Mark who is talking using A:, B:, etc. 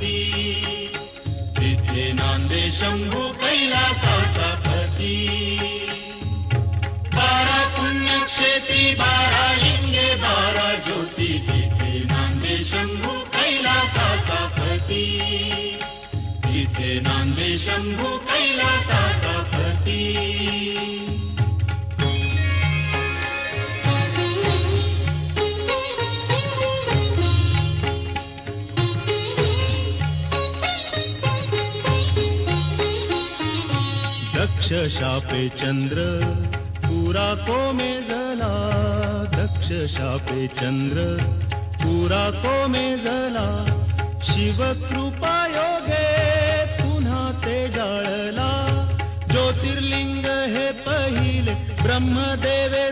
A: ज्योती तिथे नांदे शंभू कैलासाचा पती 12 पुण्यक्षेत्री 12 लिंगे 12 ज्योती तिथे नांदे शंभू कैलासाचा पती तिथे नांदे शंभू कैलासाचा पती दक्ष शापे चंद्र पूरा को मेजला दक्ष शापे चंद्र पूरा को मेजला शिव कृपा योगे पुन्हा ते जाळला ज्योतिर्लिंग हे पहिले ब्रह्मदेवे